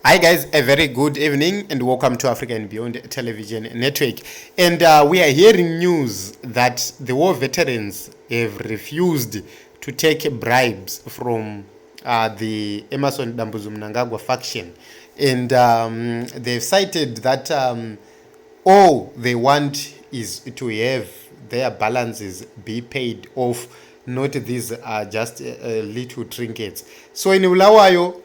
Hi guys, a very good evening and welcome to Africa and Beyond Television Network. And we are hearing news that the war veterans have refused to take bribes from the Emmerson Mnangagwa faction. And they've cited that all they want is to have their balances be paid off, not these just little trinkets. So in Ulawayo,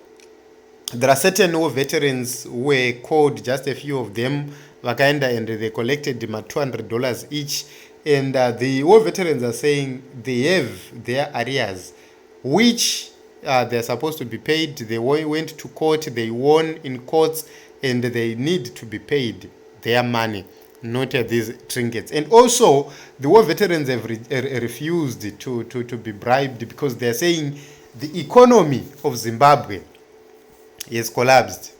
there are certain war veterans who were called, just a few of them, Vakaenda, and they collected them at $200 each. And the war veterans are saying they have their arrears, which they're supposed to be paid. They went to court, they won in courts, and they need to be paid their money, not these trinkets. And also, the war veterans have refused to be bribed because they're saying the economy of Zimbabwe has collapsed.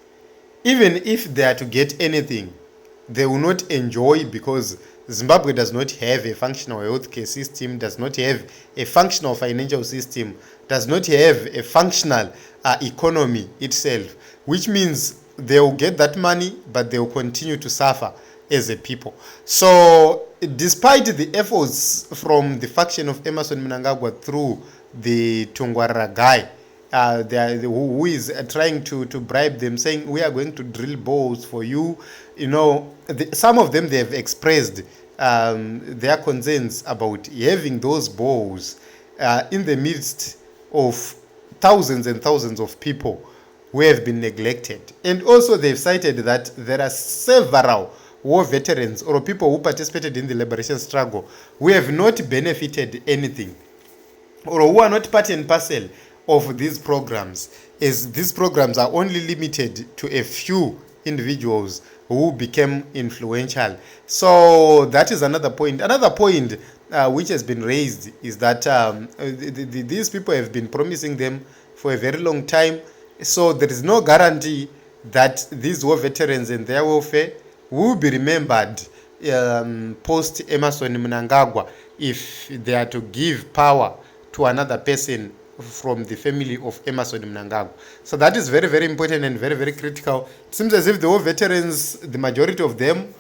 Even if they are to get anything, they will not enjoy, because Zimbabwe does not have a functional healthcare system, does not have a functional financial system, does not have a functional economy itself, which means they will get that money, but they will continue to suffer as a people. So despite the efforts from the faction of Emmerson Mnangagwa through the Tungwarara guy, who is trying to bribe them, saying we are going to drill balls for you. You know, some of them, they have expressed their concerns about having those balls in the midst of thousands and thousands of people who have been neglected. And also they've cited that there are several war veterans or people who participated in the liberation struggle who have not benefited anything, or who are not part and parcel of these programs, as these programs are only limited to a few individuals who became influential. So that is another point. Another point which has been raised is that these people have been promising them for a very long time. So there is no guarantee that these war veterans and their welfare will be remembered post Emmerson Mnangagwa if they are to give power to another person from the family of Emmerson Mnangagwa. So that is very, very important and very, very critical. It seems as if the war veterans, the majority of them,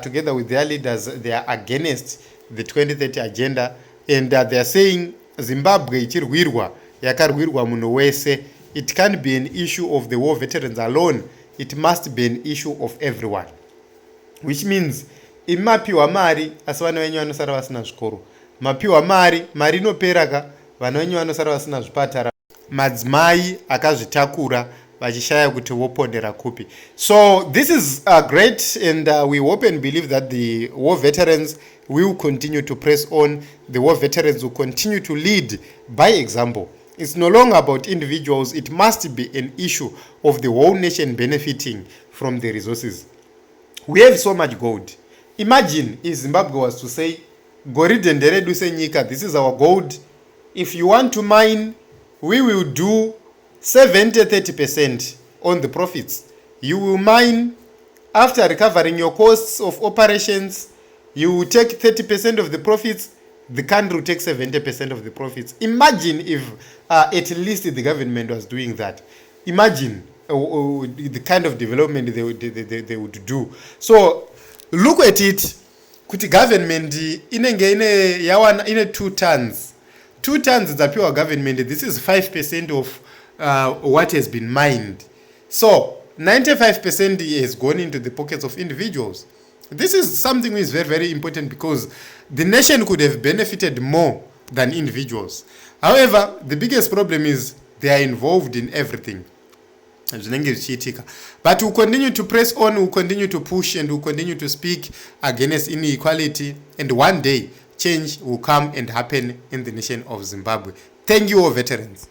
together with their leaders, they are against the 2030 agenda, and they are saying Zimbabwe ichirwirwa yakarwirwa munhu wese. It can't be an issue of the war veterans alone. It must be an issue of everyone, which means imapiwa mari asi vana venyu vanosara vasina zvikoro, mapiwa mari inoperaka, vana venyu vanosara vasina zvipatara, madzimai akazvitakura vachishaya kuti vopondera kupi. So this is great, and we hope and believe that the war veterans will continue to press on. The war veterans will continue to lead by example. It's no longer about individuals. It must be an issue of the whole nation benefiting from the resources. We have so much gold. Imagine if Zimbabwe was to say, Goride nderedu senyika, this is our gold. If you want to mine, we will do 70-30% on the profits. You will mine. After recovering your costs of operations, you will take 30% of the profits. The country will take 70% of the profits. Imagine if at least the government was doing that. Imagine the kind of development they would do. So look at it. Kuti government inenge ine 2 tons. 2 tons is a pure government. This is 5% of what has been mined. So 95% has gone into the pockets of individuals. This is something which is very, very important, because the nation could have benefited more than individuals. However, the biggest problem is they are involved in everything. But we'll continue to press on, we'll continue to push, and we'll continue to speak against inequality. And one day, change will come and happen in the nation of Zimbabwe. Thank you, all veterans.